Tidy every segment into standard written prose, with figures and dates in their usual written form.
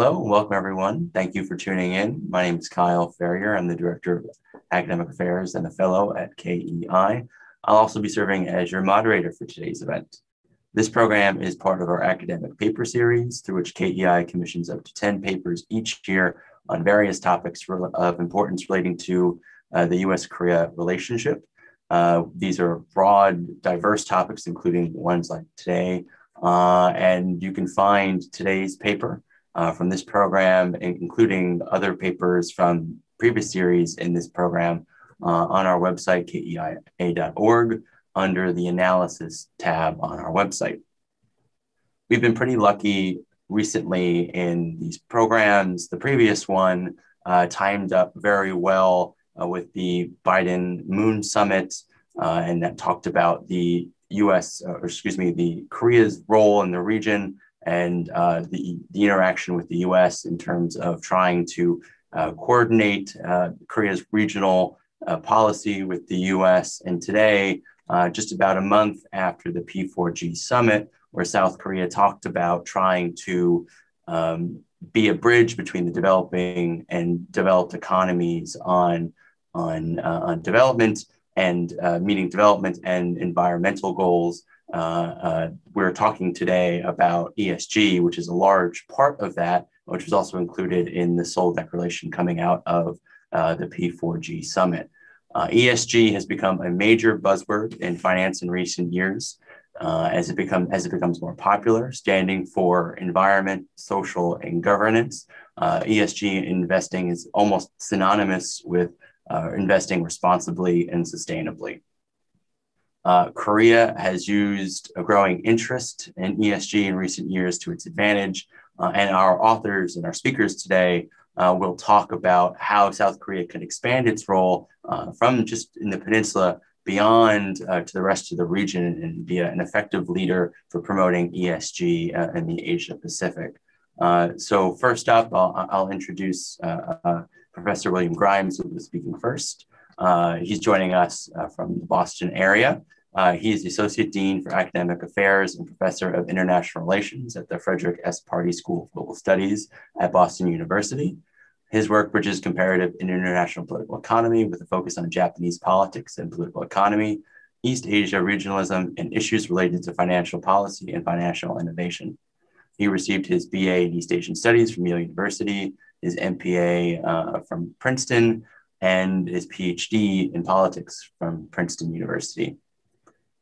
Hello, welcome everyone. Thank you for tuning in. My name is Kyle Ferrier. I'm the Director of Academic Affairs and a Fellow at KEI. I'll also be serving as your moderator for today's event. This program is part of our academic paper series through which KEI commissions up to 10 papers each year on various topics of importance relating to the US-Korea relationship. These are broad, diverse topics, including ones like today. And you can find today's paper from this program, including other papers from previous series in this program on our website, keia.org, under the analysis tab on our website. We've been pretty lucky recently in these programs. The previous one timed up very well with the Biden-Moon summit, and that talked about the the Korea's role in the region and the interaction with the US in terms of trying to coordinate Korea's regional policy with the US. And today, just about a month after the P4G summit, where South Korea talked about trying to be a bridge between the developing and developed economies on development and meeting development and environmental goals. We're talking today about ESG, which is a large part of that, which was also included in the Seoul Declaration coming out of the P4G summit. ESG has become a major buzzword in finance in recent years as it becomes more popular, standing for environment, social, and governance. ESG investing is almost synonymous with investing responsibly and sustainably. Korea has used a growing interest in ESG in recent years to its advantage, and our authors and our speakers today will talk about how South Korea can expand its role from just in the peninsula beyond to the rest of the region and be an effective leader for promoting ESG in the Asia Pacific. So first up, I'll introduce Professor William Grimes, who will be speaking first. He's joining us from the Boston area. He is the Associate Dean for Academic Affairs and Professor of International Relations at the Frederick S. Pardee School of Global Studies at Boston University. His work bridges comparative and international political economy with a focus on Japanese politics and political economy, East Asia regionalism, and issues related to financial policy and financial innovation. He received his BA in East Asian Studies from Yale University, his MPA from Princeton, and his PhD in politics from Princeton University.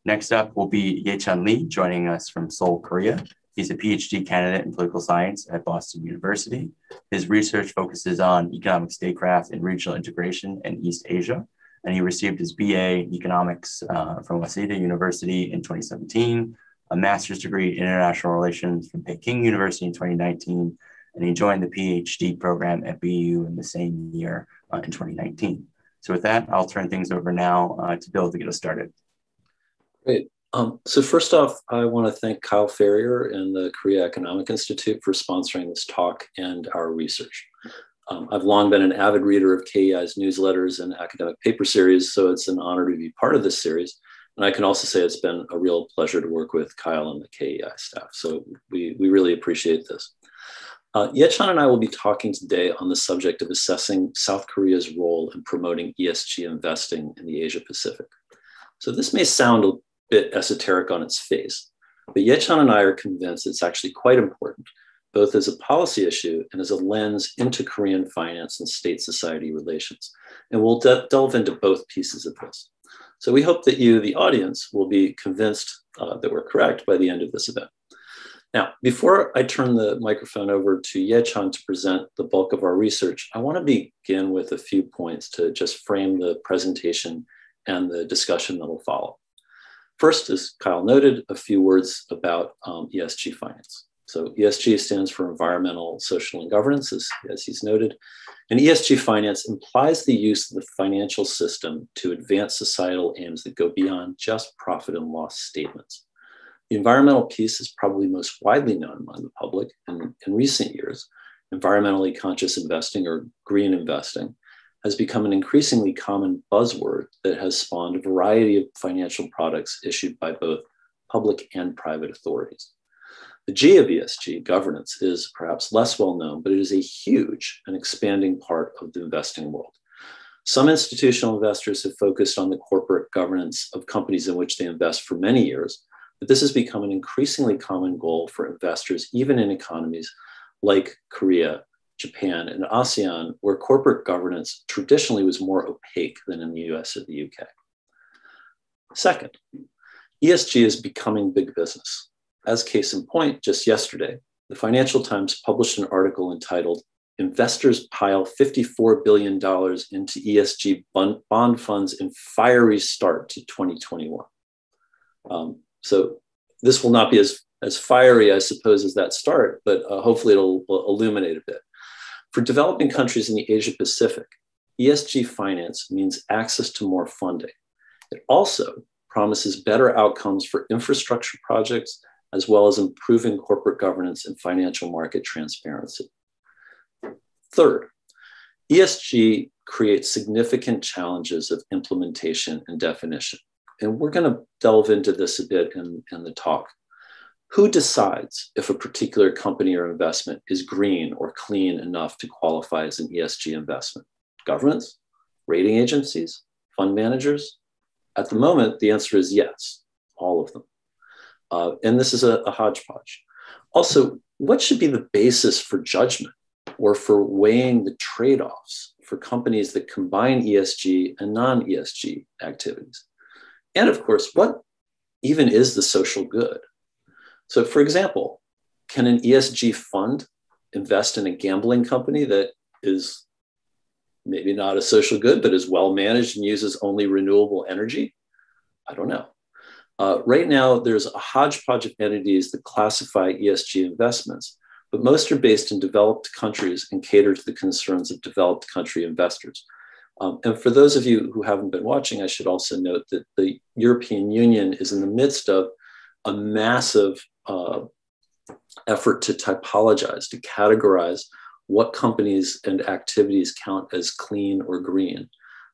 Next up will be Ye-Chun Lee, joining us from Seoul, Korea. He's a PhD candidate in political science at Boston University. His research focuses on economic statecraft and regional integration in East Asia, and he received his BA in economics from Waseda University in 2017, a master's degree in international relations from Peking University in 2019, and he joined the PhD program at BU in the same year in 2019. So with that, I'll turn things over now to Bill to get us started. Great. So first off, I want to thank Kyle Ferrier and the Korea Economic Institute for sponsoring this talk and our research. I've long been an avid reader of KEI's newsletters and academic paper series, so it's an honor to be part of this series. And I can also say it's been a real pleasure to work with Kyle and the KEI staff. So we really appreciate this. Ye-Chun and I will be talking today on the subject of assessing South Korea's role in promoting ESG investing in the Asia Pacific. So this may sound a bit esoteric on its face, but Ye-Chun and I are convinced it's actually quite important, both as a policy issue and as a lens into Korean finance and state-society relations. And we'll delve into both pieces of this. So we hope that you, the audience, will be convinced that we're correct by the end of this event. Now, before I turn the microphone over to Ye-Chun to present the bulk of our research, I want to begin with a few points to just frame the presentation and the discussion that will follow. First, as Kyle noted, a few words about ESG finance. So ESG stands for environmental, social, and governance, as he's noted. And ESG finance implies the use of the financial system to advance societal aims that go beyond just profit and loss statements. The environmental piece is probably most widely known among the public in recent years. Environmentally conscious investing, or green investing, has become an increasingly common buzzword that has spawned a variety of financial products issued by both public and private authorities. The G of ESG, governance, is perhaps less well known, but it is a huge and expanding part of the investing world. Some institutional investors have focused on the corporate governance of companies in which they invest for many years, but this has become an increasingly common goal for investors, even in economies like Korea, Japan, and ASEAN, where corporate governance traditionally was more opaque than in the US or the UK. Second, ESG is becoming big business. As case in point, just yesterday, the Financial Times published an article entitled "Investors Pile $54 Billion into ESG Bond Funds in Fiery Start to 2021. So this will not be as fiery, I suppose, as that start, but hopefully it'll illuminate a bit. For developing countries in the Asia Pacific, ESG finance means access to more funding. It also promises better outcomes for infrastructure projects, as well as improving corporate governance and financial market transparency. Third, ESG creates significant challenges of implementation and definition. And we're going to delve into this a bit in the talk. Who decides if a particular company or investment is green or clean enough to qualify as an ESG investment? Governments, rating agencies, fund managers? At the moment, the answer is yes, all of them. And this is a hodgepodge. Also, what should be the basis for judgment or for weighing the trade-offs for companies that combine ESG and non-ESG activities? And of course, what even is the social good? So for example, can an ESG fund invest in a gambling company that is maybe not a social good, but is well managed and uses only renewable energy? I don't know. Right now, there's a hodgepodge of entities that classify ESG investments, but most are based in developed countries and cater to the concerns of developed country investors. And for those of you who haven't been watching, I should also note that the European Union is in the midst of a massive effort to typologize, to categorize what companies and activities count as clean or green.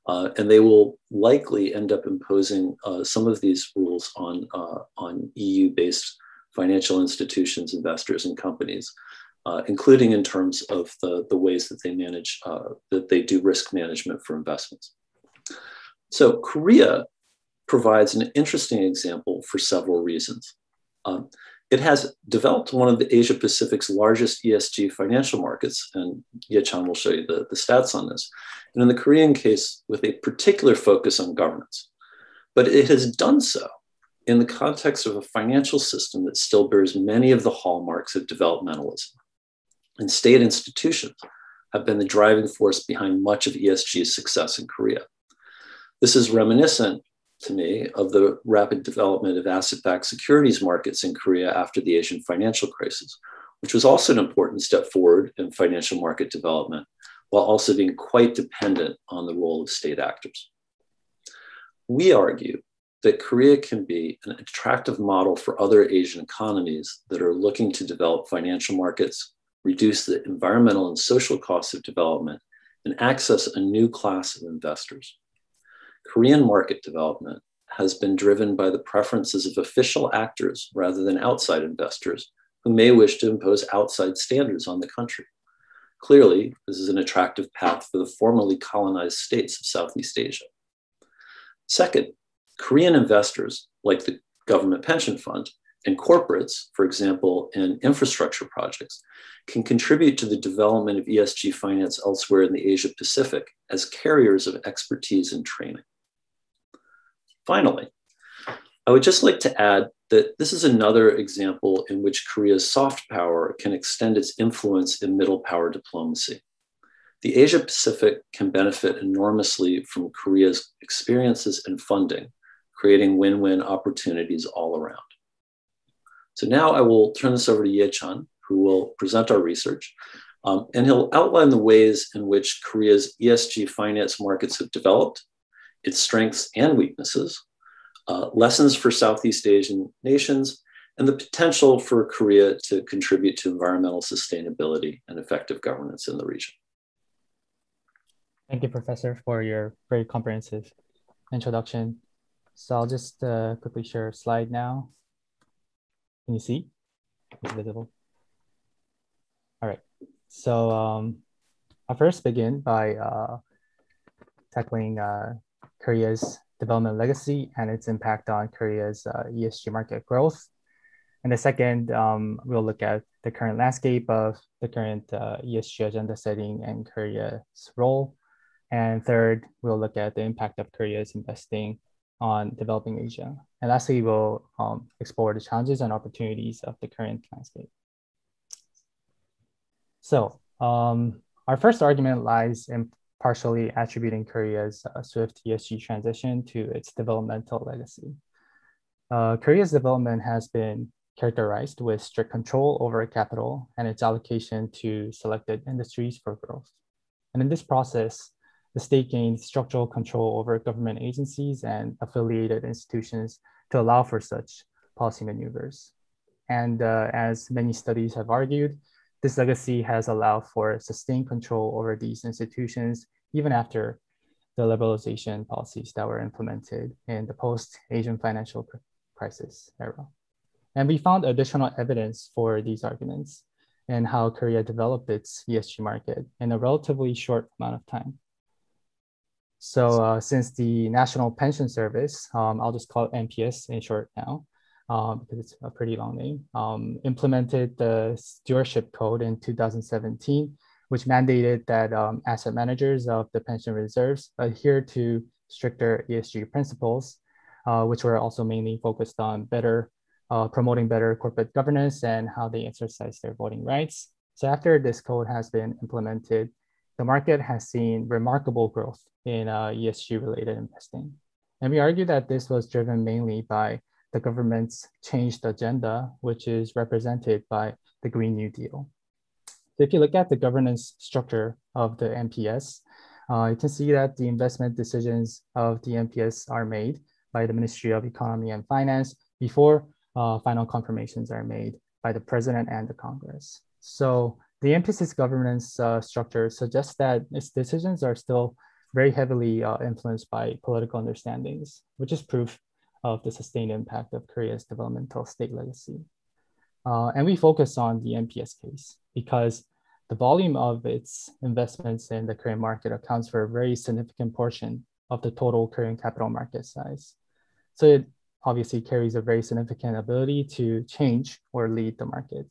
And they will likely end up imposing some of these rules on EU-based financial institutions, investors, and companies, including in terms of the ways that they manage, that they do risk management for investments. So Korea provides an interesting example for several reasons. It has developed one of the Asia Pacific's largest ESG financial markets, and Ye-chan will show you the stats on this, and in the Korean case, with a particular focus on governance. But it has done so in the context of a financial system that still bears many of the hallmarks of developmentalism. And state institutions have been the driving force behind much of ESG's success in Korea. This is reminiscent to me of the rapid development of asset-backed securities markets in Korea after the Asian financial crisis, which was also an important step forward in financial market development, while also being quite dependent on the role of state actors. We argue that Korea can be an attractive model for other Asian economies that are looking to develop financial markets, reduce the environmental and social costs of development, and access a new class of investors. Korean market development has been driven by the preferences of official actors rather than outside investors who may wish to impose outside standards on the country. Clearly, this is an attractive path for the formerly colonized states of Southeast Asia. Second, Korean investors, like the government pension fund, and corporates, for example, in infrastructure projects, can contribute to the development of ESG finance elsewhere in the Asia Pacific as carriers of expertise and training. Finally, I would just like to add that this is another example in which Korea's soft power can extend its influence in middle power diplomacy. The Asia Pacific can benefit enormously from Korea's experiences and funding, creating win-win opportunities all around. So now I will turn this over to Ye-chan, who will present our research, and he'll outline the ways in which Korea's ESG finance markets have developed, its strengths and weaknesses, lessons for Southeast Asian nations, and the potential for Korea to contribute to environmental sustainability and effective governance in the region. Thank you, Professor, for your very comprehensive introduction. So I'll just quickly share a slide now. Can you see? is visible. All right. So I'll first begin by tackling Korea's development legacy and its impact on Korea's ESG market growth. And the second, we'll look at the current landscape of the current ESG agenda setting and Korea's role. And third, we'll look at the impact of Korea's investing on developing Asia. And lastly, we'll explore the challenges and opportunities of the current landscape. So our first argument lies in partially attributing Korea's swift ESG transition to its developmental legacy. Korea's development has been characterized with strict control over capital and its allocation to selected industries for growth. And in this process, the state gained structural control over government agencies and affiliated institutions to allow for such policy maneuvers. And as many studies have argued, this legacy has allowed for sustained control over these institutions even after the liberalization policies that were implemented in the post-Asian financial crisis era. And we found additional evidence for these arguments and how Korea developed its ESG market in a relatively short amount of time. So since the National Pension Service, I'll just call it NPS in short now, because it's a pretty long name, implemented the Stewardship Code in 2017, which mandated that asset managers of the pension reserves adhere to stricter ESG principles, which were also mainly focused on promoting better corporate governance and how they exercise their voting rights. So after this code has been implemented, the market has seen remarkable growth in ESG-related investing. And we argue that this was driven mainly by the government's changed agenda, which is represented by the Green New Deal. So if you look at the governance structure of the NPS, you can see that the investment decisions of the NPS are made by the Ministry of Economy and Finance before final confirmations are made by the President and the Congress. So the NPS's governance structure suggests that its decisions are still very heavily influenced by political understandings, which is proof of the sustained impact of Korea's developmental state legacy. And we focus on the NPS case because the volume of its investments in the Korean market accounts for a very significant portion of the total Korean capital market size. So it obviously carries a very significant ability to change or lead the market.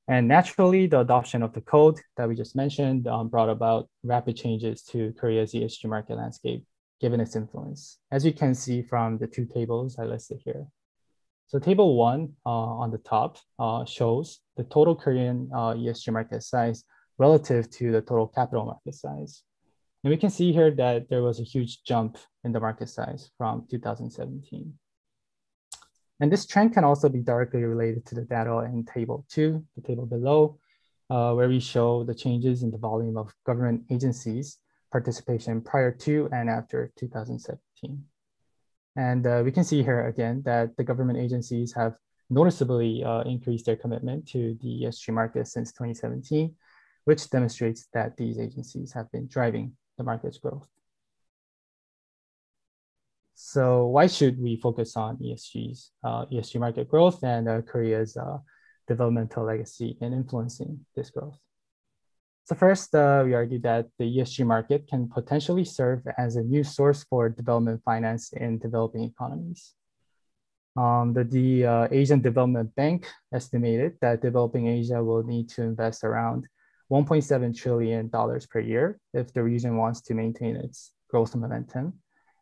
And naturally, the adoption of the code that we just mentioned brought about rapid changes to Korea's ESG market landscape, given its influence, as you can see from the two tables I listed here. So table 1 on the top shows the total Korean ESG market size relative to the total capital market size. And we can see here that there was a huge jump in the market size from 2017. And this trend can also be directly related to the data in table 2, the table below, where we show the changes in the volume of government agencies participation prior to and after 2017. And we can see here again that the government agencies have noticeably increased their commitment to the ESG market since 2017, which demonstrates that these agencies have been driving the market's growth. So why should we focus on ESG market growth and Korea's developmental legacy in influencing this growth? So first, we argue that the ESG market can potentially serve as a new source for development finance in developing economies. The Asian Development Bank estimated that developing Asia will need to invest around $1.7 trillion per year if the region wants to maintain its growth momentum,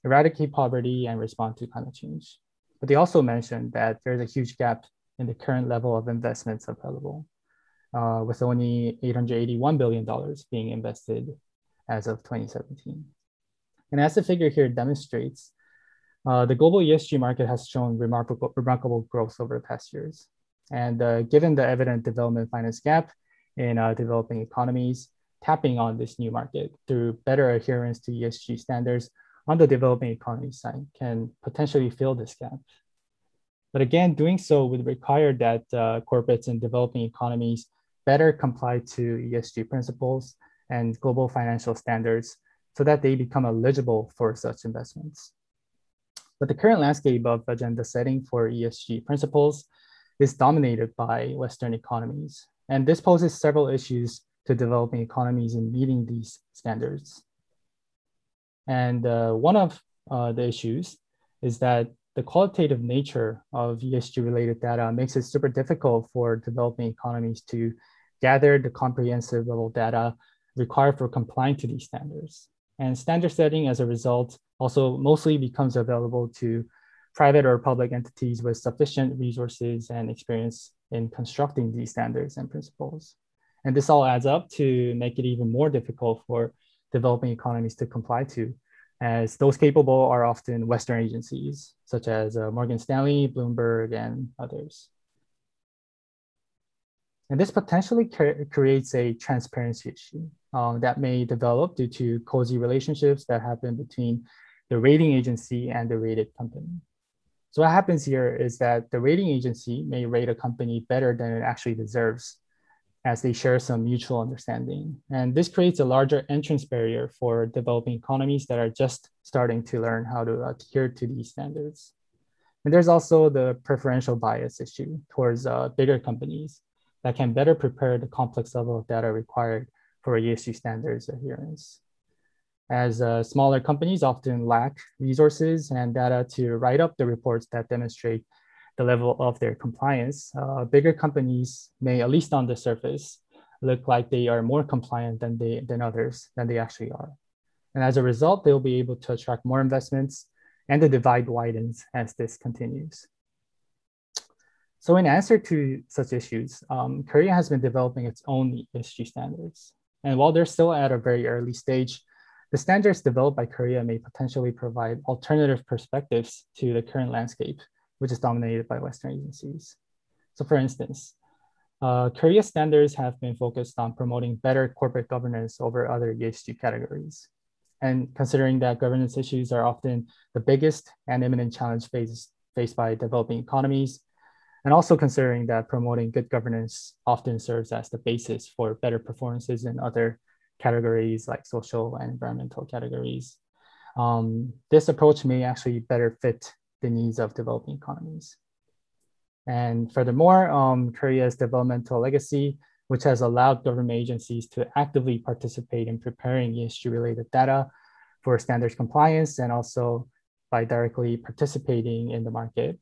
eradicate poverty, and respond to climate change. But they also mentioned that there's a huge gap in the current level of investments available, with only $881 billion being invested as of 2017. And as the figure here demonstrates, the global ESG market has shown remarkable growth over the past years. And given the evident development finance gap in developing economies, tapping on this new market through better adherence to ESG standards on the developing economy side can potentially fill this gap. But again, doing so would require that corporates in developing economies better comply to ESG principles and global financial standards so that they become eligible for such investments. But the current landscape of agenda setting for ESG principles is dominated by Western economies. And this poses several issues to developing economies in meeting these standards. And one of the issues is that the qualitative nature of ESG-related data makes it super difficult for developing economies to gather the comprehensive level data required for complying to these standards. And standard setting, as a result, also mostly becomes available to private or public entities with sufficient resources and experience in constructing these standards and principles. And this all adds up to make it even more difficult for developing economies to comply to, as those capable are often Western agencies, such as Morgan Stanley, Bloomberg, and others. And this potentially creates a transparency issue that may develop due to cozy relationships that happen between the rating agency and the rated company. So what happens here is that the rating agency may rate a company better than it actually deserves, as they share some mutual understanding. And this creates a larger entrance barrier for developing economies that are just starting to learn how to adhere to these standards. And there's also the preferential bias issue towards bigger companies that can better prepare the complex level of data required for ESG standards adherence. As smaller companies often lack resources and data to write up the reports that demonstrate the level of their compliance, bigger companies may, at least on the surface, look like they are more compliant than others than they actually are. And as a result, they'll be able to attract more investments, and the divide widens as this continues. So in answer to such issues, Korea has been developing its own ESG standards. And while they're still at a very early stage, the standards developed by Korea may potentially provide alternative perspectives to the current landscape, which is dominated by Western agencies. So for instance, Korea's standards have been focused on promoting better corporate governance over other ESG categories. And considering that governance issues are often the biggest and imminent challenge faced by developing economies, and also considering that promoting good governance often serves as the basis for better performances in other categories like social and environmental categories, this approach may actually better fit the needs of developing economies. And furthermore, Korea's developmental legacy, which has allowed government agencies to actively participate in preparing ESG-related data for standards compliance, and also by directly participating in the market,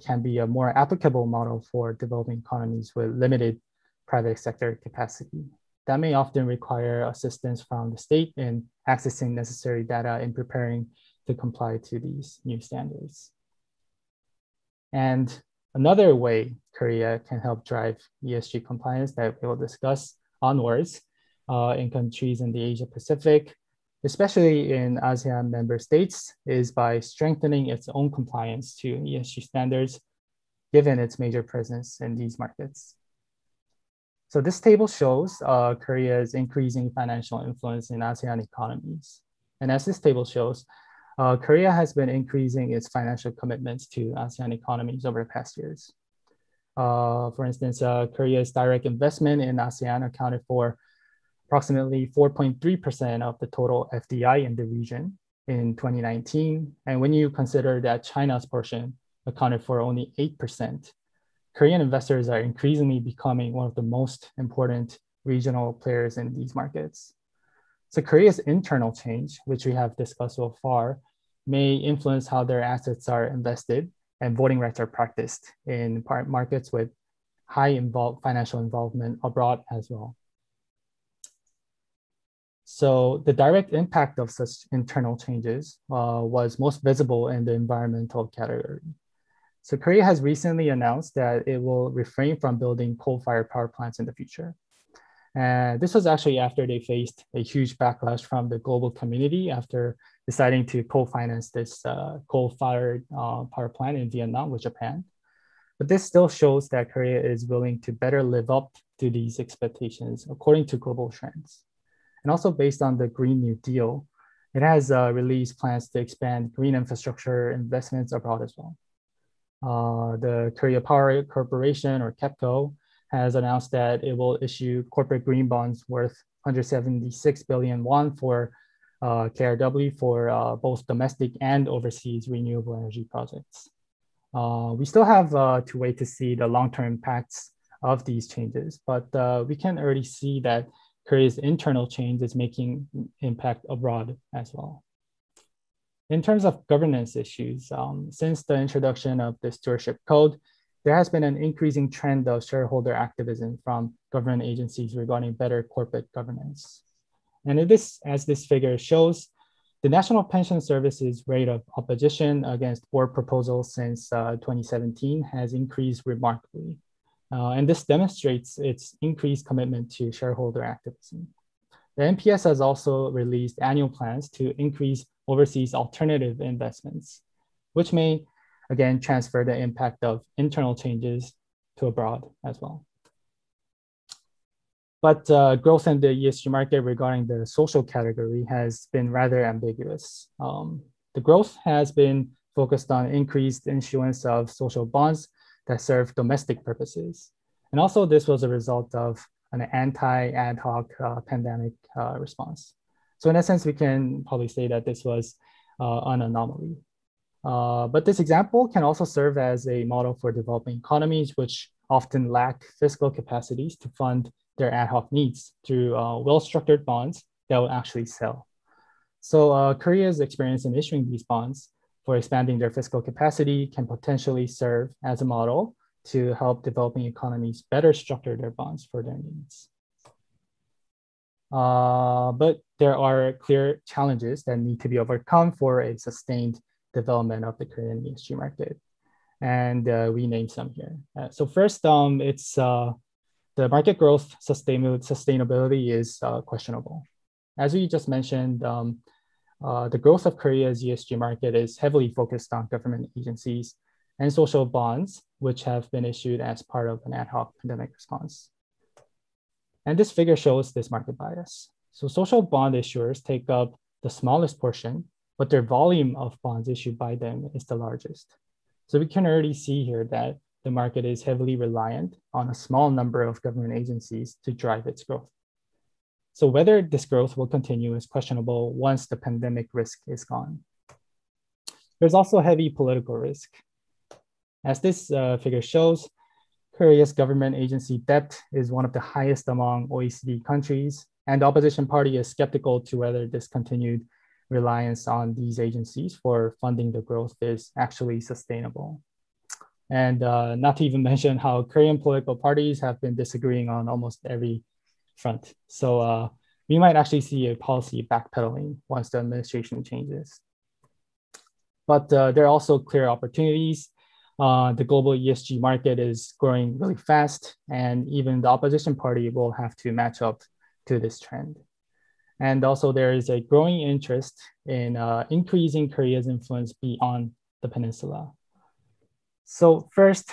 can be a more applicable model for developing economies with limited private sector capacity. That may often require assistance from the state in accessing necessary data in preparing to comply to these new standards. And another way Korea can help drive ESG compliance that we will discuss onwards in countries in the Asia Pacific, especially in ASEAN member states, is by strengthening its own compliance to ESG standards, given its major presence in these markets. So this table shows Korea's increasing financial influence in ASEAN economies. And as this table shows, Korea has been increasing its financial commitments to ASEAN economies over the past years. For instance, Korea's direct investment in ASEAN accounted for approximately 4.3% of the total FDI in the region in 2019. And when you consider that China's portion accounted for only 8%, Korean investors are increasingly becoming one of the most important regional players in these markets. So Korea's internal change, which we have discussed so far, may influence how their assets are invested and voting rights are practiced in markets with high financial involvement abroad as well. So the direct impact of such internal changes was most visible in the environmental category. So Korea has recently announced that it will refrain from building coal-fired power plants in the future. And this was actually after they faced a huge backlash from the global community after deciding to co-finance this coal-fired power plant in Vietnam with Japan. But this still shows that Korea is willing to better live up to these expectations according to global trends. And also based on the Green New Deal, it has released plans to expand green infrastructure investments abroad as well. The Korea Power Corporation, or KEPCO, has announced that it will issue corporate green bonds worth 176 billion won for KRW for both domestic and overseas renewable energy projects. We still have to wait to see the long-term impacts of these changes, but we can already see that Korea's internal change is making impact abroad as well. In terms of governance issues, since the introduction of the Stewardship Code, there has been an increasing trend of shareholder activism from government agencies regarding better corporate governance. And as this figure shows, the National Pension Service's rate of opposition against board proposals since 2017 has increased remarkably. And this demonstrates its increased commitment to shareholder activism. The NPS has also released annual plans to increase overseas alternative investments, which may, again, transfer the impact of internal changes to abroad as well. But growth in the ESG market regarding the social category has been rather ambiguous. The growth has been focused on increased issuance of social bonds that serve domestic purposes. And also this was a result of an anti-ad hoc pandemic response. So in a sense, we can probably say that this was an anomaly. But this example can also serve as a model for developing economies, which often lack fiscal capacities to fund their ad hoc needs through well-structured bonds that will actually sell. So Korea's experience in issuing these bonds for expanding their fiscal capacity can potentially serve as a model to help developing economies better structure their bonds for their needs. But there are clear challenges that need to be overcome for a sustained development of the Korean ESG market. And we named some here. So first, it's the market growth sustainability is questionable. As we just mentioned, the growth of Korea's ESG market is heavily focused on government agencies and social bonds, which have been issued as part of an ad hoc pandemic response. And this figure shows this market bias. So social bond issuers take up the smallest portion, but their volume of bonds issued by them is the largest. So we can already see here that the market is heavily reliant on a small number of government agencies to drive its growth. So whether this growth will continue is questionable once the pandemic risk is gone. There's also heavy political risk. As this figure shows, Korea's government agency debt is one of the highest among OECD countries, and the opposition party is skeptical to whether this continued reliance on these agencies for funding the growth is actually sustainable. And not to even mention how Korean political parties have been disagreeing on almost every front. So we might actually see a policy backpedaling once the administration changes. But there are also clear opportunities. The global ESG market is growing really fast, and even the opposition party will have to match up to this trend. And also there is a growing interest in increasing Korea's influence beyond the peninsula. So first,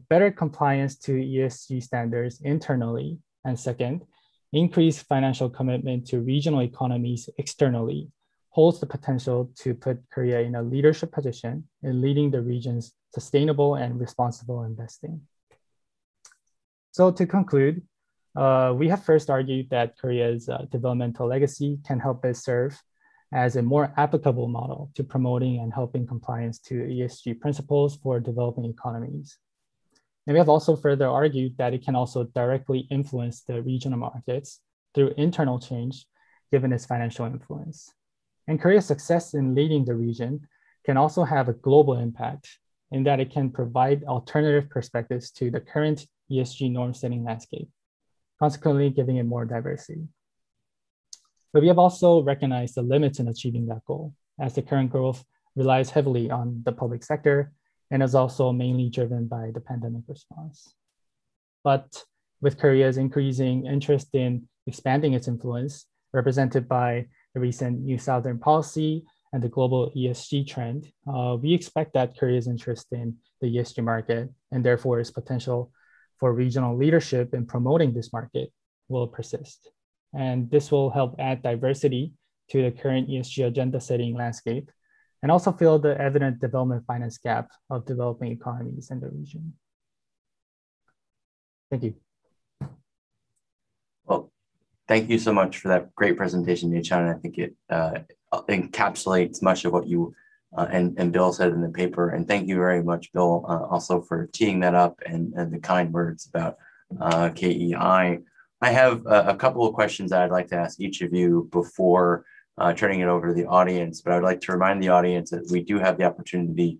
better compliance to ESG standards internally, and second, increased financial commitment to regional economies externally holds the potential to put Korea in a leadership position in leading the region's sustainable and responsible investing. So to conclude, we have first argued that Korea's developmental legacy can help it serve as a more applicable model to promoting and helping compliance to ESG principles for developing economies. And we have also further argued that it can also directly influence the regional markets through internal change, given its financial influence. And Korea's success in leading the region can also have a global impact in that it can provide alternative perspectives to the current ESG norm-setting landscape, consequently giving it more diversity. But we have also recognized the limits in achieving that goal, as the current growth relies heavily on the public sector and is also mainly driven by the pandemic response. But with Korea's increasing interest in expanding its influence, represented by the recent New Southern Policy and the global ESG trend, we expect that Korea's interest in the ESG market, and therefore its potential for regional leadership in promoting this market, will persist. And this will help add diversity to the current ESG agenda setting landscape, and also fill the evident development finance gap of developing economies in the region. Thank you. Well, thank you so much for that great presentation, Ye-chan. I think it encapsulates much of what you and Bill said in the paper. And thank you very much, Bill, also for teeing that up and the kind words about KEI. I have a couple of questions that I'd like to ask each of you before turning it over to the audience, but I'd like to remind the audience that you do have the opportunity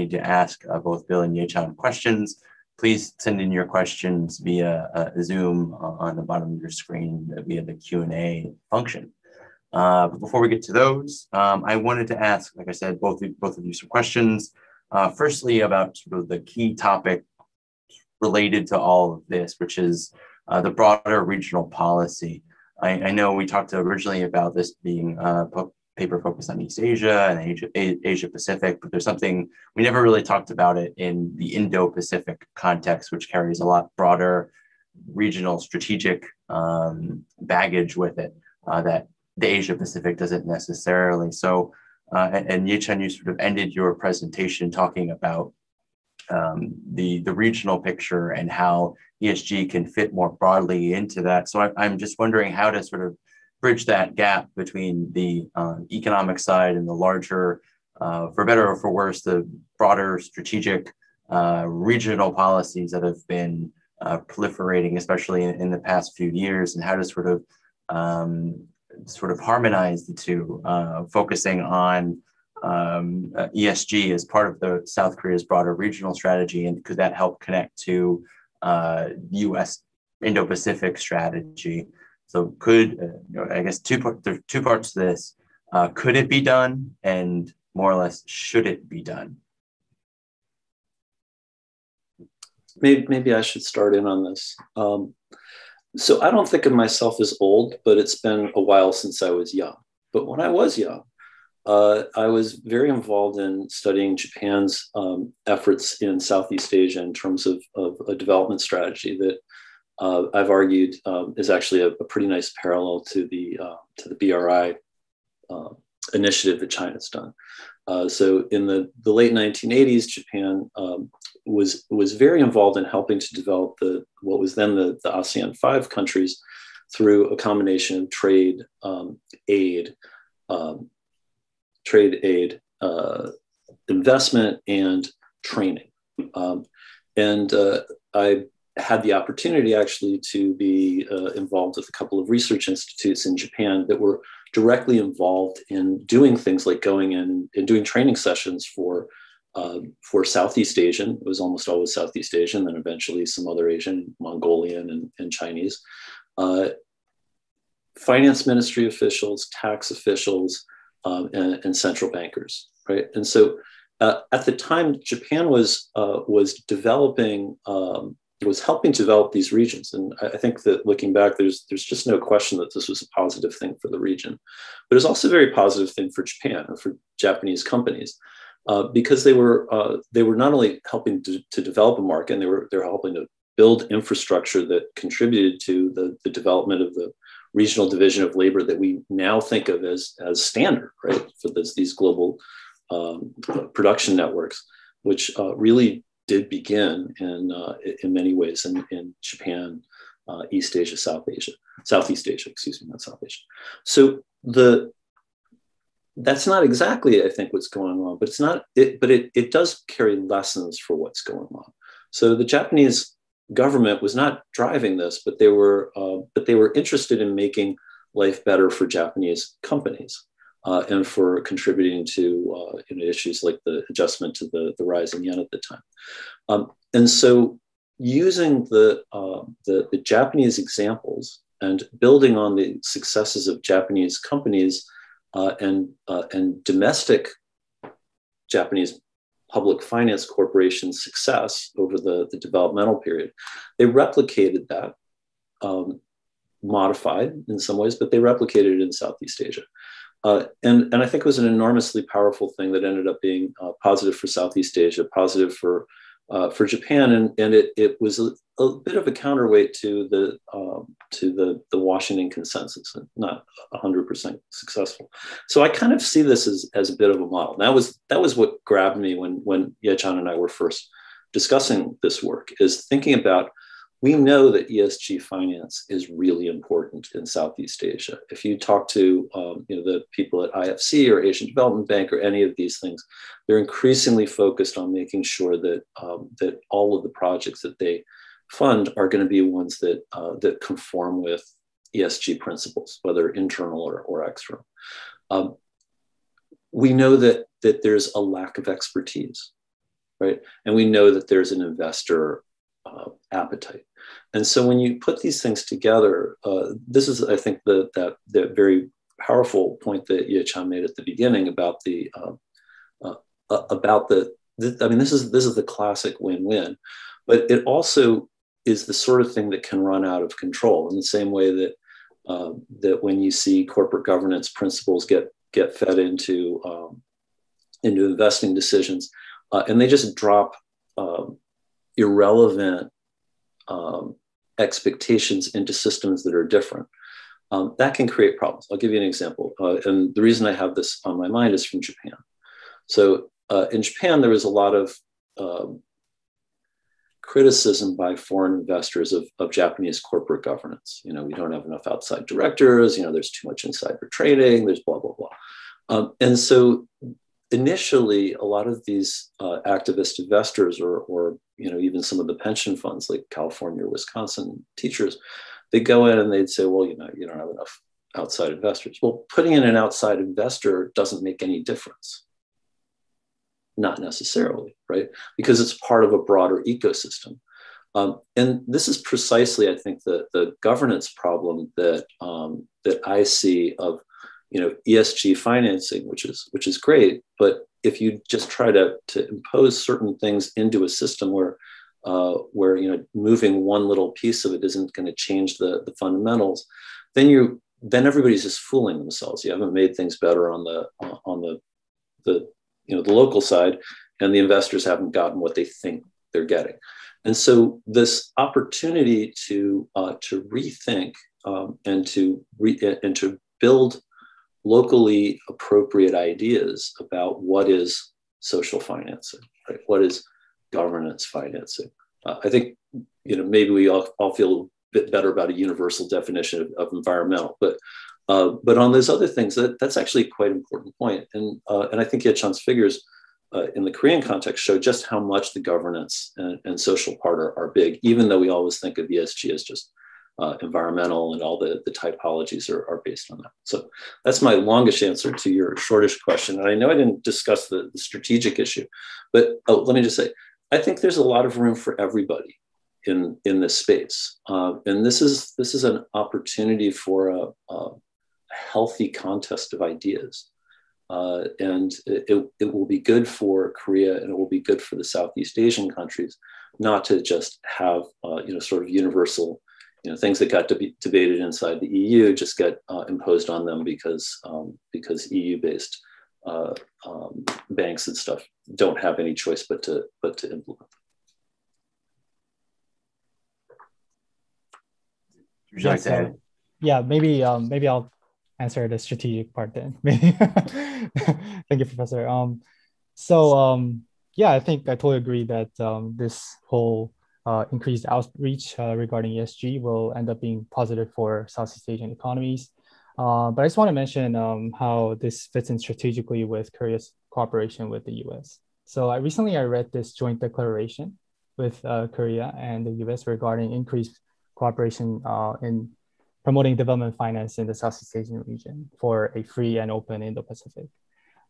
to ask both Bill and Yechan questions. Please send in your questions via Zoom on the bottom of your screen via the Q&A function. But before we get to those, I wanted to ask, like I said, both of you some questions. Firstly, about sort of the key topic related to all of this, which is the broader regional policy. I know we talked originally about this being a paper focused on East Asia and Asia Pacific, but there's something we never really talked about it in the Indo-Pacific context, which carries a lot broader regional strategic baggage with it that the Asia Pacific doesn't necessarily. So, and Yechan, you sort of ended your presentation talking about the regional picture and how ESG can fit more broadly into that. So I'm just wondering how to sort of bridge that gap between the economic side and the larger, for better or for worse, the broader strategic regional policies that have been proliferating, especially in the past few years, and how to sort of harmonize the two, focusing on ESG as part of the South Korea's broader regional strategy, and could that help connect to U.S. Indo-Pacific strategy? So could, I guess there are two parts to this. Could it be done, and more or less, should it be done? Maybe I should start in on this. So I don't think of myself as old, but it's been a while since I was young. But when I was young, I was very involved in studying Japan's efforts in Southeast Asia in terms of a development strategy that I've argued is actually a pretty nice parallel to the BRI initiative that China's done. So in the late 1980s, Japan was very involved in helping to develop what was then the ASEAN 5 countries through a combination of trade aid, investment, and training. I had the opportunity actually to be involved with a couple of research institutes in Japan that were directly involved in doing things like going in and doing training sessions for Southeast Asian. It was almost always Southeast Asian, then eventually some other Asian, Mongolian and Chinese, finance ministry officials, tax officials, and central bankers, right? And so at the time, Japan was developing, was helping develop these regions. And I think that looking back, there's just no question that this was a positive thing for the region. But it's also a very positive thing for Japan and for Japanese companies, because they were not only helping to develop a market, and they were helping to build infrastructure that contributed to the development of the regional division of labor that we now think of as standard, right, for these global production networks, which really did begin in many ways in Japan, East Asia, Southeast Asia, excuse me, not South Asia. So that's not exactly, I think, what's going on, but it does carry lessons for what's going on. So the Japanese government was not driving this, but they were interested in making life better for Japanese companies and for contributing to issues like the adjustment to the rising yen at the time. And so using the Japanese examples and building on the successes of Japanese companies and domestic Japanese public finance corporations' success over the developmental period, they replicated that, modified in some ways, but they replicated it in Southeast Asia. And I think it was an enormously powerful thing that ended up being positive for Southeast Asia, positive for Japan, and it was a bit of a counterweight to the Washington consensus, and not 100% successful. So I kind of see this as a bit of a model. That was what grabbed me when Yechan and I were first discussing this work, is thinking about we know that ESG finance is really important in Southeast Asia. If you talk to the people at IFC or Asian Development Bank or any of these things, they're increasingly focused on making sure that that all of the projects that they fund are going to be ones that that conform with ESG principles, whether internal or external. We know that there's a lack of expertise, right? And we know that there's an investor appetite. And so when you put these things together, this is, I think, that very powerful point that Ye-Chan made at the beginning about I mean, this is the classic win-win, but it also is the sort of thing that can run out of control in the same way that that when you see corporate governance principles get fed into investing decisions, and they just drop irrelevant expectations into systems that are different. That can create problems. I'll give you an example. And the reason I have this on my mind is from Japan. So in Japan, there was a lot of criticism by foreign investors of Japanese corporate governance. You know, we don't have enough outside directors, you know, there's too much insider trading, there's blah, blah, blah. And so initially, a lot of these activist investors or you know, even some of the pension funds like California or Wisconsin teachers, they go in and they'd say, well, you know, you don't have enough outside investors. Well, putting in an outside investor doesn't make any difference. Not necessarily, right? Because it's part of a broader ecosystem. And this is precisely, I think, the governance problem that that I see of, you know, ESG financing, which is great, but if you just try to impose certain things into a system where you know, moving one little piece of it isn't going to change the fundamentals, then everybody's just fooling themselves. You haven't made things better on the you know, the local side, and the investors haven't gotten what they think they're getting. And so this opportunity to rethink and to build locally appropriate ideas about what is social financing, right? What is governance financing? I think, you know, maybe we all feel a bit better about a universal definition of environmental, but on those other things, that's actually quite an important point. And I think Ye-Chan's figures in the Korean context show just how much the governance and social part are big, even though we always think of ESG as just environmental, and all the typologies are based on that. So that's my longish answer to your shortish question. And I know I didn't discuss the strategic issue, but let me just say, I think there's a lot of room for everybody in this space. And this is an opportunity for a healthy contest of ideas. And it will be good for Korea, and it will be good for the Southeast Asian countries, not to just have you know, sort of universal, you know, things that got debated inside the EU just get imposed on them because EU-based banks and stuff don't have any choice but to implement. Yes, yeah, maybe I'll answer the strategic part then. Thank you, Professor. Yeah, I think I totally agree that this whole increased outreach regarding ESG will end up being positive for Southeast Asian economies. But I just want to mention how this fits in strategically with Korea's cooperation with the US. So I read this joint declaration with Korea and the US regarding increased cooperation in promoting development finance in the Southeast Asian region for a free and open Indo-Pacific.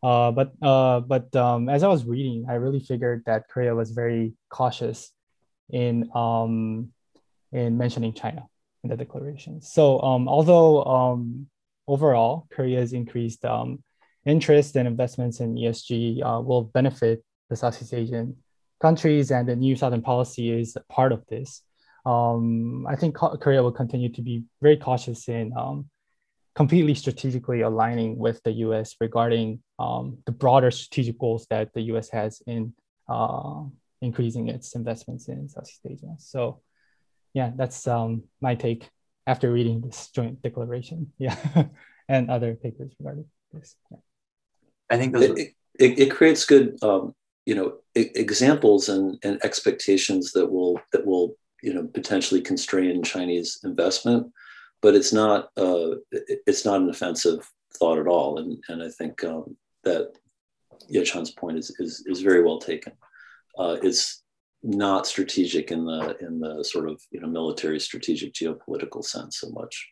But as I was reading, I really figured that Korea was very cautious in mentioning China in the declaration. So although overall Korea's increased interest and investments in ESG will benefit the Southeast Asian countries, and the new Southern policy is part of this, I think Korea will continue to be very cautious in completely strategically aligning with the US regarding the broader strategic goals that the US has in increasing its investments in Southeast Asia. So yeah, that's my take after reading this joint declaration, yeah, and other papers regarding this. Yeah. I think those it creates good you know, examples and expectations that will potentially constrain Chinese investment, but it's not an offensive thought at all. And I think that Yechan's point is very well taken. It's not strategic in the sort of military strategic geopolitical sense so much.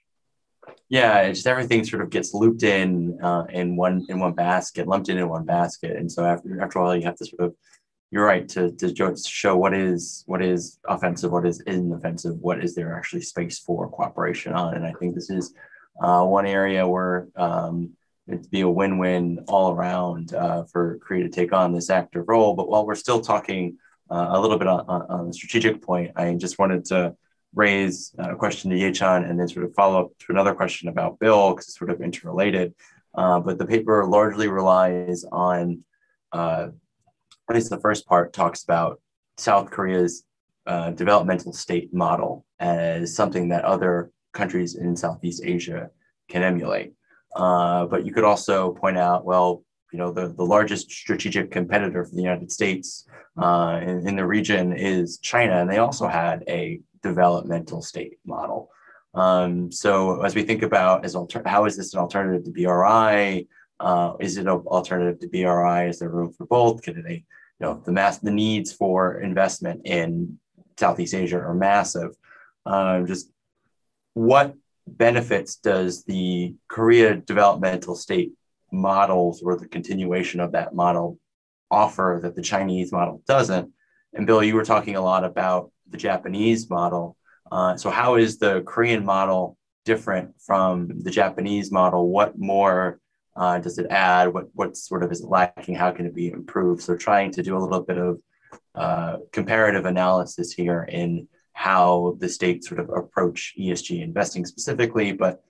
Yeah, it's just everything sort of gets looped in one basket, lumped in one basket, and so after a while you have to sort of, you're right, to show what is offensive, what is inoffensive, what is there actually space for cooperation on, and I think this is one area where it'd be a win-win all around for Korea to take on this active role. But while we're still talking a little bit on the strategic point, I just wanted to raise a question to Yechan and then sort of follow up to another question about Bill, because it's sort of interrelated. But the paper largely relies on, at least the first part talks about South Korea's developmental state model as something that other countries in Southeast Asia can emulate. But you could also point out, well, the largest strategic competitor for the United States in the region is China, and they also had a developmental state model. So as we think about how is this an alternative to BRI? Is it an alternative to BRI? Is there room for both? Can they, the needs for investment in Southeast Asia are massive. Just what benefits does the Korea developmental state models or the continuation of that model offer that the Chinese model doesn't? And Bill, you were talking a lot about the Japanese model. So how is the Korean model different from the Japanese model? What more does it add? What sort of is it lacking? How can it be improved? So trying to do a little bit of comparative analysis here in how the states sort of approach ESG investing specifically, but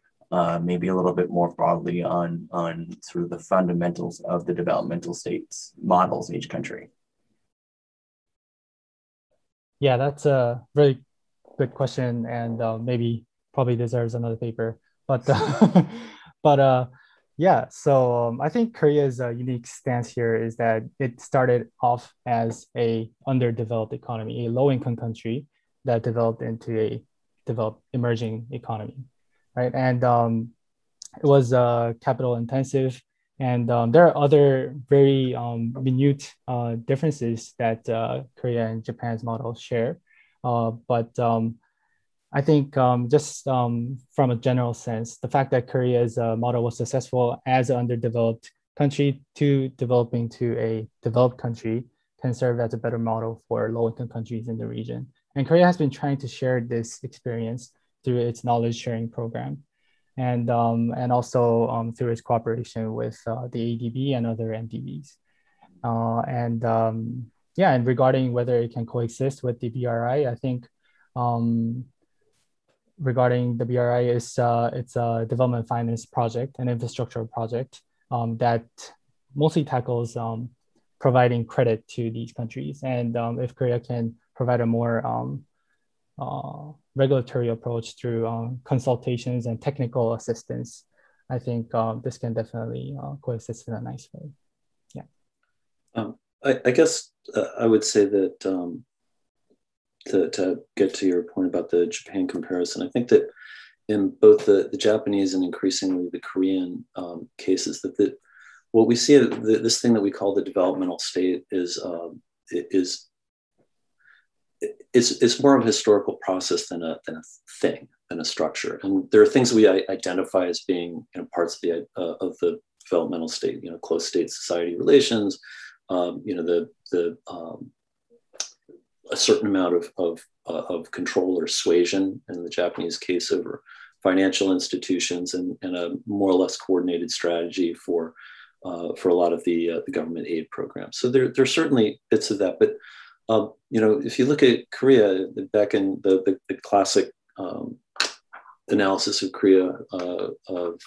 maybe a little bit more broadly on sort of the fundamentals of the developmental states models in each country. Yeah, that's a really good question, and probably deserves another paper. But yeah, so I think Korea's unique stance here is that it started off as a underdeveloped economy, a low-income country that developed into a developed emerging economy, right? And it was capital intensive, and there are other very minute differences that Korea and Japan's models share. But I think just from a general sense, the fact that Korea's model was successful as an underdeveloped country to developing to a developed country can serve as a better model for low-income countries in the region. And Korea has been trying to share this experience through its knowledge sharing program, and also through its cooperation with the ADB and other MDBs. And regarding whether it can coexist with the BRI, I think regarding the BRI, it's a development finance project, an infrastructure project that mostly tackles providing credit to these countries. And if Korea can provide a more regulatory approach through consultations and technical assistance, I think this can definitely coexist in a nice way. Yeah. I guess I would say that to get to your point about the Japan comparison, I think that in both the Japanese and increasingly the Korean cases, that what we see, this thing that we call the developmental state is it's more of a historical process than a thing, than a structure. And there are things we identify as being parts of the developmental state, close state-society relations, a certain amount of control or suasion in the Japanese case over financial institutions, and a more or less coordinated strategy for a lot of the government aid programs. So there's certainly bits of that, but if you look at Korea, back in the classic analysis of Korea of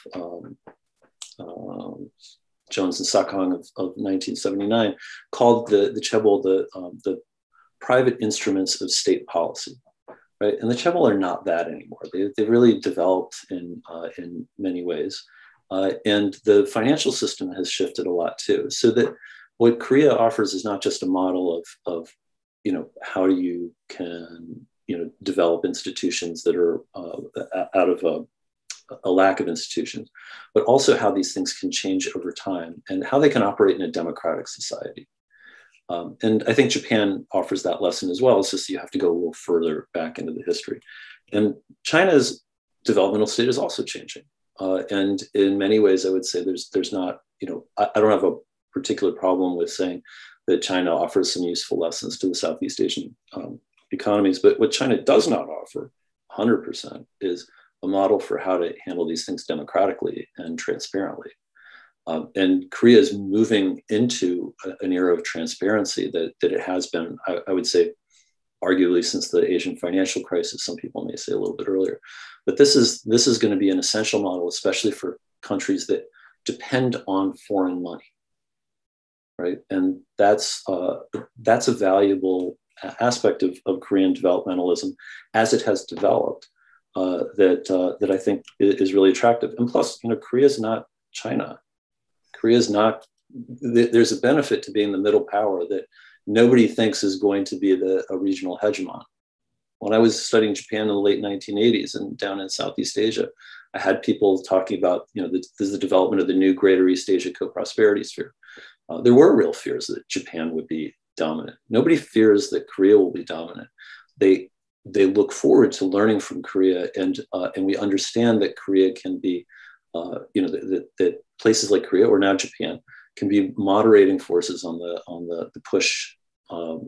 Jones and Sakhong of 1979, called the Chaebol the private instruments of state policy, right? And the Chaebol are not that anymore. They've really developed in many ways, and the financial system has shifted a lot too. So that what Korea offers is not just a model of how you can develop institutions that are out of a lack of institutions, but also how these things can change over time and how they can operate in a democratic society. And I think Japan offers that lesson as well. It's just you have to go a little further back into the history. And China's developmental state is also changing. And in many ways, I would say there's not, I don't have a particular problem with saying that China offers some useful lessons to the Southeast Asian economies. But what China does not offer 100% is a model for how to handle these things democratically and transparently. And Korea is moving into an era of transparency that it has been, I would say, arguably since the Asian financial crisis. Some people may say a little bit earlier. But this is going to be an essential model, especially for countries that depend on foreign money, right? And that's a valuable aspect of Korean developmentalism as it has developed that I think is really attractive. And plus, Korea is not China. Korea is not. There's a benefit to being the middle power that nobody thinks is going to be a regional hegemon. When I was studying Japan in the late 1980s and down in Southeast Asia, I had people talking about, this is the development of the new Greater East Asia co-prosperity sphere. There were real fears that Japan would be dominant. Nobody fears that Korea will be dominant. They look forward to learning from Korea, and we understand that Korea can be, that places like Korea or now Japan can be moderating forces on the push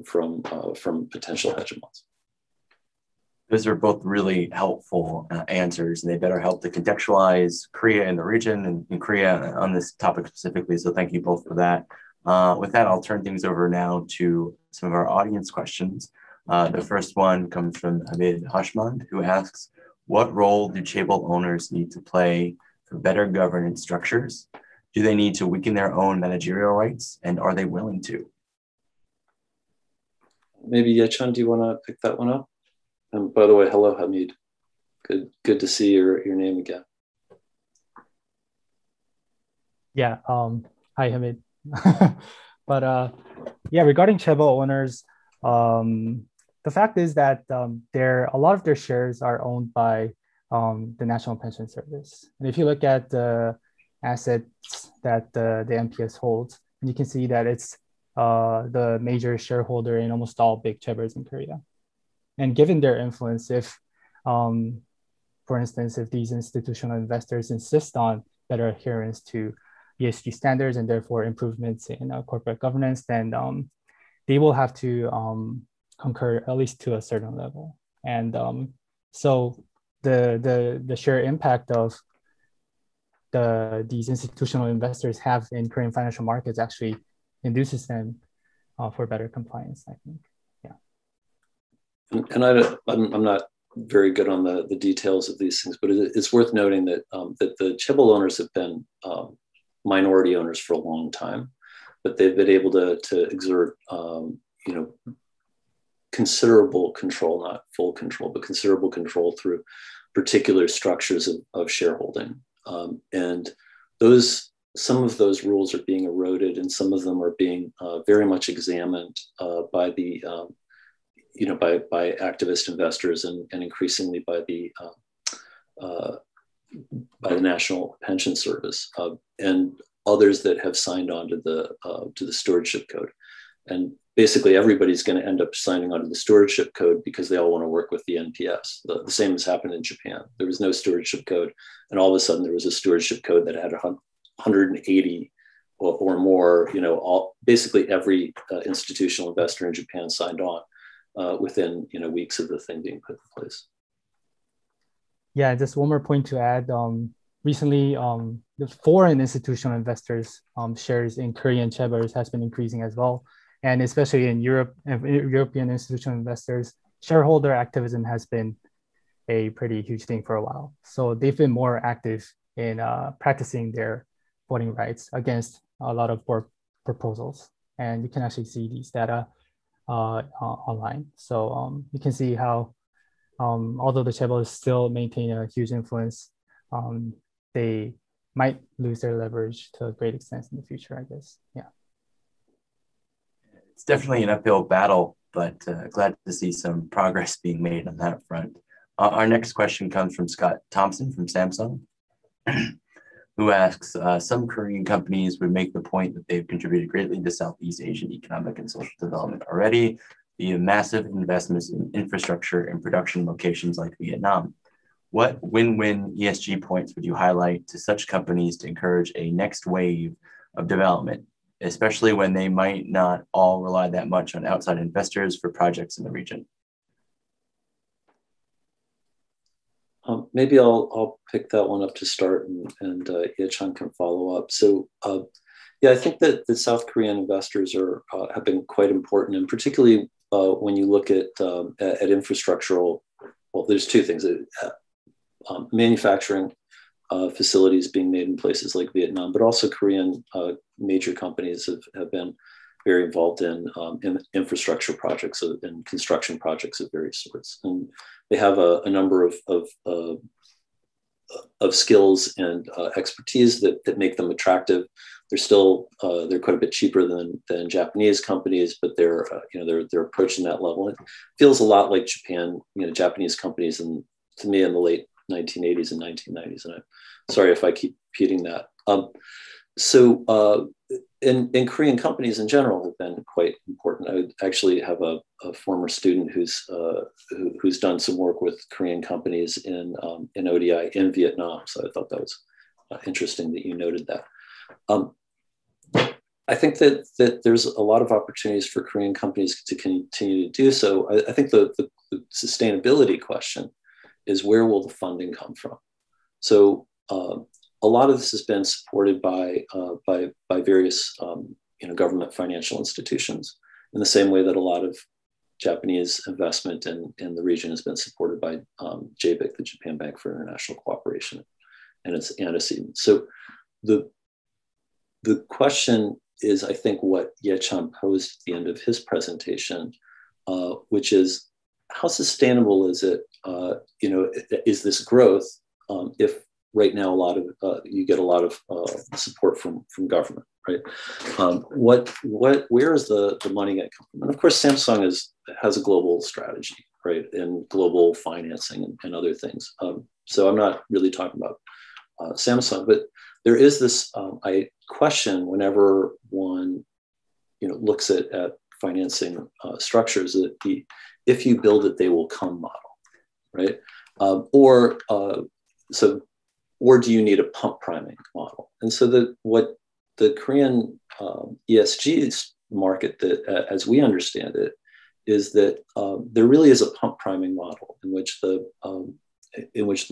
from potential hegemons. Those are both really helpful answers, and they better help to contextualize Korea and the region and Korea on this topic specifically. So thank you both for that. With that, I'll turn things over now to some of our audience questions. The first one comes from Hamid Hashmand, who asks, what role do chaebol owners need to play for better governance structures? Do they need to weaken their own managerial rights, and are they willing to? Maybe Ye-Chun, do you want to pick that one up? And by the way, hello, Hamid. Good to see your name again. Yeah. Hi, Hamid. But regarding chaebol owners, the fact is that a lot of their shares are owned by the National Pension Service. And if you look at the assets that the NPS holds, and you can see that it's the major shareholder in almost all big chaebols in Korea. And given their influence, if, for instance, if these institutional investors insist on better adherence to ESG standards and therefore improvements in corporate governance, then they will have to concur at least to a certain level. And so the sheer impact of these institutional investors have in Korean financial markets actually induces them for better compliance, I think. And I'm not very good on the details of these things, but it's worth noting that the chaebol owners have been minority owners for a long time, but they've been able to exert considerable control, not full control, but considerable control through particular structures of shareholding. And some of those rules are being eroded, and some of them are being very much examined by the by activist investors and increasingly by the National Pension Service and others that have signed on to the Stewardship Code. And basically everybody's going to end up signing on to the Stewardship Code because they all want to work with the NPS. The same has happened in Japan. There was no Stewardship Code, and all of a sudden there was a Stewardship Code that had 180 or more, basically every institutional investor in Japan signed on within weeks of the thing being put in place. Yeah, just one more point to add. Recently, the foreign institutional investors' shares in Korean chaebols has been increasing as well, and especially in Europe, European institutional investors, shareholder activism has been a pretty huge thing for a while. So they've been more active in practicing their voting rights against a lot of board proposals, and you can actually see these data online. So you can see how, although the chaebols still maintain a huge influence, they might lose their leverage to a great extent in the future, I guess. Yeah. It's definitely an uphill battle but glad to see some progress being made on that front. Our next question comes from Scott Thompson from Samsung, who asks, some Korean companies would make the point that they've contributed greatly to Southeast Asian economic and social development already via massive investments in infrastructure and production locations like Vietnam. What win-win ESG points would you highlight to such companies to encourage a next wave of development, especially when they might not all rely that much on outside investors for projects in the region? Maybe I'll pick that one up to start, and Ye-Chun can follow up. So yeah, I think that the South Korean investors have been quite important, and particularly when you look at infrastructural. Well, there's two things: manufacturing facilities being made in places like Vietnam, but also Korean major companies have been very involved in infrastructure projects and construction projects of various sorts. And they have a number of skills and expertise that make them attractive. They're quite a bit cheaper than Japanese companies, but they're approaching that level. It feels a lot like Japan, Japanese companies, and to me in the late 1980s and 1990s. And I'm sorry if I keep repeating that. And Korean companies in general have been quite important. I actually have a former student who's done some work with Korean companies in ODI in Vietnam. So I thought that was interesting that you noted that. I think that there's a lot of opportunities for Korean companies to continue to do so. I think the sustainability question is, where will the funding come from? So a lot of this has been supported by various government financial institutions, in the same way that a lot of Japanese investment in the region has been supported by JBIC, the Japan Bank for International Cooperation, and its antecedents. So the question is, I think, what Ye-Chun posed at the end of his presentation, which is, how sustainable is it? Is this growth if right now you get a lot of support from government, right? Where is the money going to come from? And of course, Samsung has a global strategy, right, and global financing and other things. So I'm not really talking about Samsung, but there is this question whenever one looks at financing structures, that if you build it, they will come model, right? Or do you need a pump priming model? And so what the Korean ESG market, as we understand it, is that there really is a pump priming model in which the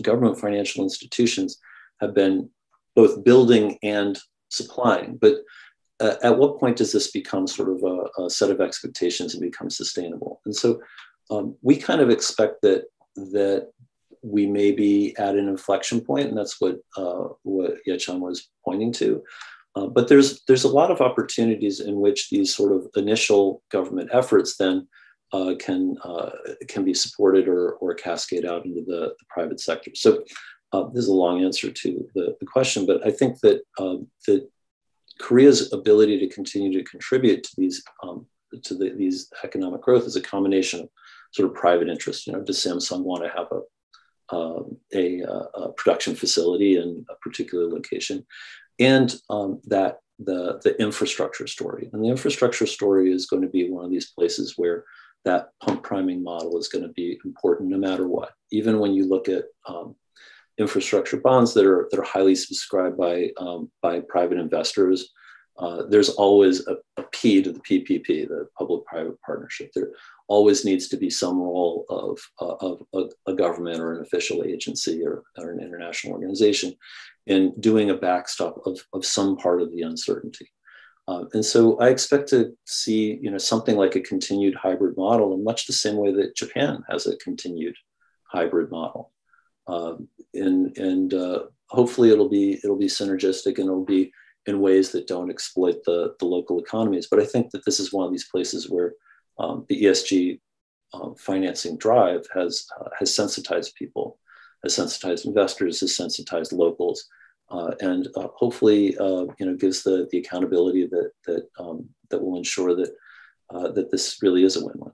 government financial institutions have been both building and supplying. But at what point does this become sort of a set of expectations and become sustainable? And so we kind of expect that we may be at an inflection point, and that's what Ye-Chun was pointing to. But there's a lot of opportunities in which these sort of initial government efforts then can be supported or cascade out into the private sector. So this is a long answer to the question, but I think that Korea's ability to continue to contribute to these economic growth is a combination of sort of private interest. Does Samsung want to have a production facility in a particular location, and that the infrastructure story. And the infrastructure story is going to be one of these places where that pump priming model is going to be important no matter what. Even when you look at infrastructure bonds that are highly subscribed by private investors, there's always a P to the PPP, the public-private partnership. There always needs to be some role of a government or an official agency or an international organization in doing a backstop of some part of the uncertainty. And so I expect to see something like a continued hybrid model in much the same way that Japan has a continued hybrid model. And hopefully it'll be synergistic, and it'll be in ways that don't exploit the local economies. But I think that this is one of these places where the ESG financing drive has sensitized people, has sensitized investors, has sensitized locals, and hopefully gives the accountability that will ensure that this really is a win-win.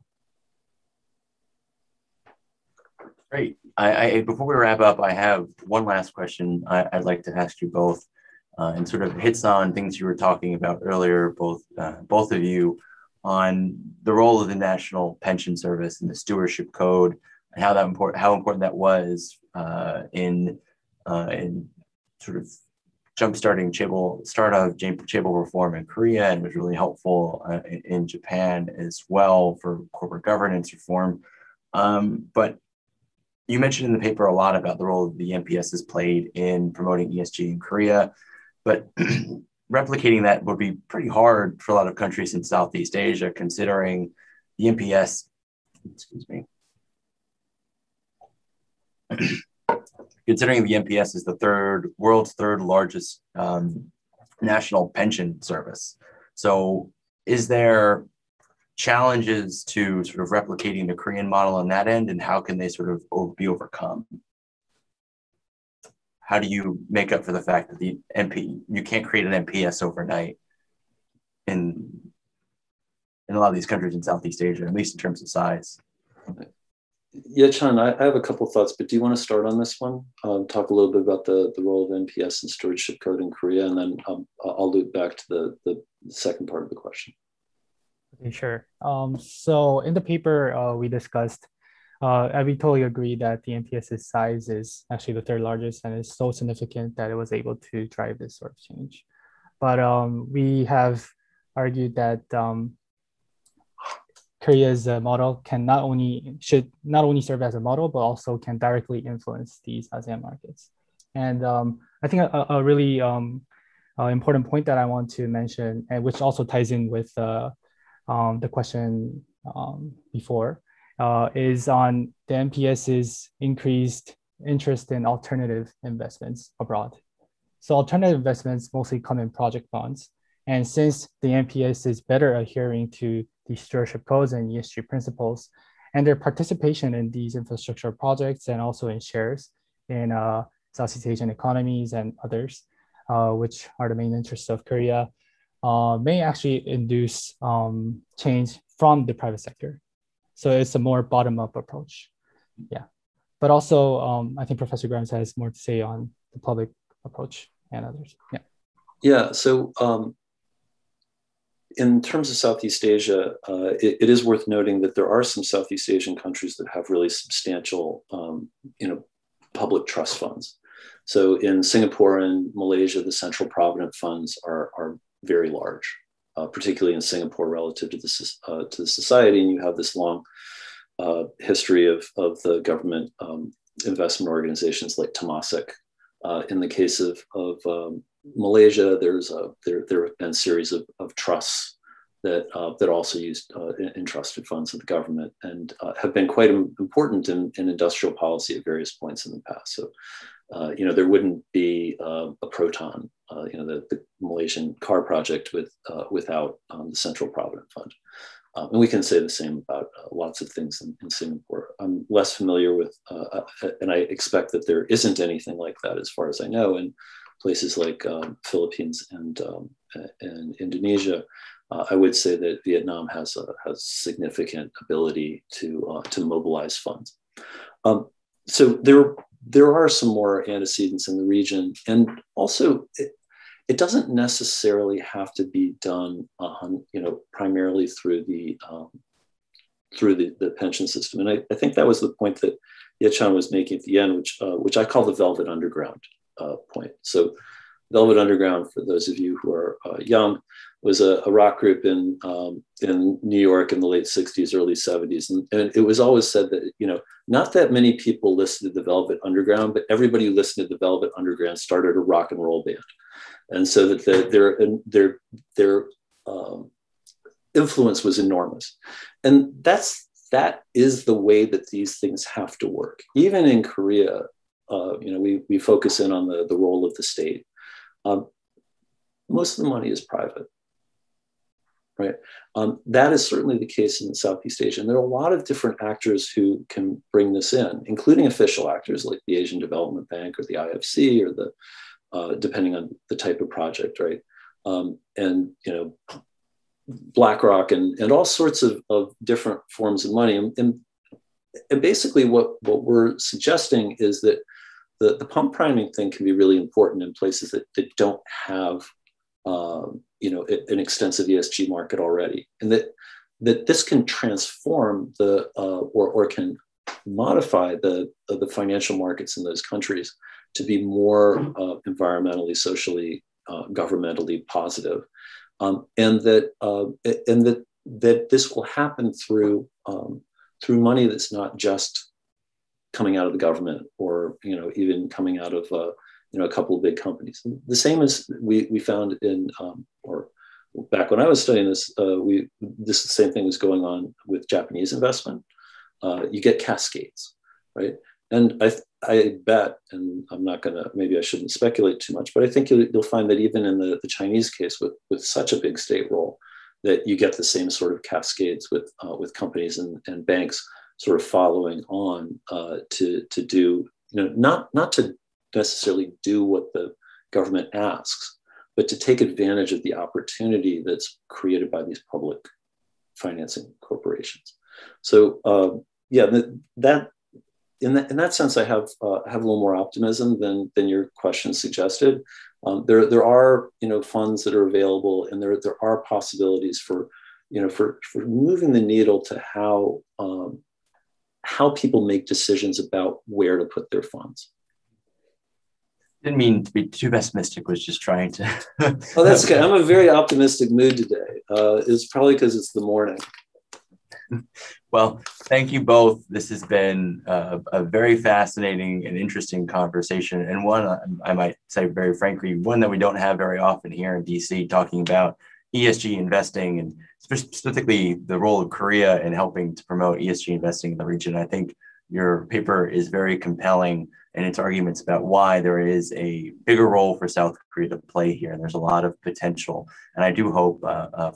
Great. Before we wrap up, I have one last question I'd like to ask you both, and sort of hits on things you were talking about earlier, both of you, on the role of the National Pension Service and the Stewardship Code, and how important that was in sort of start of Chaebol reform in Korea, and was really helpful in Japan as well for corporate governance reform. But you mentioned in the paper a lot about the role the NPS has played in promoting ESG in Korea, but replicating that would be pretty hard for a lot of countries in Southeast Asia, considering the NPS, considering the NPS is the world's third largest national pension service. So is there challenges to sort of replicating the Korean model on that end, and how can they sort of be overcome? How do you make up for the fact that you can't create an NPS overnight in a lot of these countries in Southeast Asia, at least in terms of size? Yeah, Chan, I have a couple of thoughts, but do you want to start on this one? Talk a little bit about the role of NPS and stewardship code in Korea, and then I'll loop back to the second part of the question. Okay, sure. So in the paper, we discussed, and we totally agree that the NPS's size is actually the third largest, and it's so significant that it was able to drive this sort of change. But we have argued that Korea's model should not only serve as a model, but also can directly influence these ASEAN markets. And I think a really important point that I want to mention, and which also ties in with the question before, is on the NPS's increased interest in alternative investments abroad. So alternative investments mostly come in project bonds. And since the NPS is better adhering to the stewardship codes and ESG principles, and their participation in these infrastructure projects and also in shares in Southeast Asian economies and others, which are the main interests of Korea, may actually induce change from the private sector. So it's a more bottom-up approach. Yeah. But also, I think Professor Grimes has more to say on the public approach and others. Yeah. Yeah. So in terms of Southeast Asia, it is worth noting that there are some Southeast Asian countries that have really substantial, public trust funds. So in Singapore and Malaysia, the central provident funds are very large, particularly in Singapore relative to the society. And you have this long history of the government investment organizations like Temasek. In the case of Malaysia, there have been a series of trusts that also used entrusted funds of the government and have been quite important in industrial policy at various points in the past. So, there wouldn't be a Proton, the Malaysian car project without the Central Provident Fund. And we can say the same about lots of things in Singapore. I'm less familiar with, and I expect that there isn't anything like that as far as I know in places like Philippines and Indonesia. I would say that Vietnam has significant ability to mobilize funds. So there are some more antecedents in the region, and also it doesn't necessarily have to be done, primarily through the pension system. And I think that was the point that Ye-Chan was making at the end, which I call the Velvet Underground point. So Velvet Underground, for those of you who are young, was a rock group in New York in the late 60s, early 70s. And it was always said that, not that many people listened to the Velvet Underground, but everybody who listened to the Velvet Underground started a rock and roll band. And so that their influence was enormous. And that is the way that these things have to work. Even in Korea, we focus in on the role of the state. Most of the money is private, right? That is certainly the case in Southeast Asia. And there are a lot of different actors who can bring this in, including official actors like the Asian Development Bank or the IFC or depending on the type of project, right? And BlackRock and all sorts of different forms of money. And and basically what we're suggesting is that the pump priming thing can be really important in places that don't have an extensive ESG market already, and that this can transform or can modify the financial markets in those countries to be more environmentally, socially, governmentally positive, and that this will happen through money that's not just coming out of the government or even coming out of a couple of big companies. The same as we found in or back when I was studying this, the same thing was going on with Japanese investment. You get cascades, right? And I bet, and I'm not gonna, maybe I shouldn't speculate too much, but I think you'll find that even in the Chinese case with such a big state role, that you get the same sort of cascades with companies and banks sort of following on to do, not to necessarily do what the government asks, but to take advantage of the opportunity that's created by these public financing corporations. So that in that sense, I have a little more optimism than your question suggested. There are funds that are available, and there are possibilities for moving the needle to how people make decisions about where to put their funds. Didn't mean to be too pessimistic, was just trying to. Oh, that's good. I'm in a very optimistic mood today. It's probably because it's the morning. Well, thank you both. This has been a very fascinating and interesting conversation, and one, I might say very frankly, one that we don't have very often here in DC, talking about ESG investing and specifically the role of Korea in helping to promote ESG investing in the region. I think your paper is very compelling in its arguments about why there is a bigger role for South Korea to play here, and there's a lot of potential. And I do hope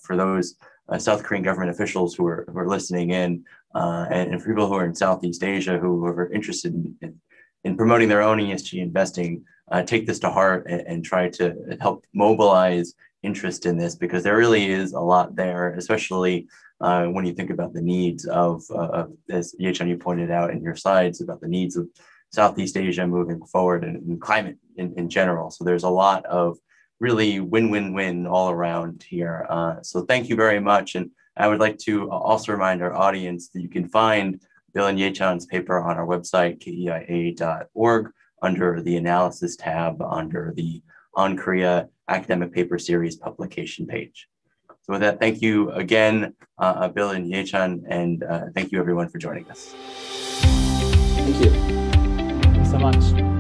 for those South Korean government officials who are listening in, and for people who are in Southeast Asia who are interested in promoting their own ESG investing, take this to heart and try to help mobilize interest in this, because there really is a lot there, especially when you think about the needs of as Ye-Chun, you pointed out in your slides, about the needs of Southeast Asia moving forward and climate in general. So there's a lot of really win-win-win all around here. So thank you very much. And I would like to also remind our audience that you can find Bill and Ye-Chun's paper on our website, keia.org, under the analysis tab, under the On Korea Academic Paper Series publication page. So with that, thank you again, Bill and Ye-Chun, and thank you everyone for joining us. Thank you. Thank you so much.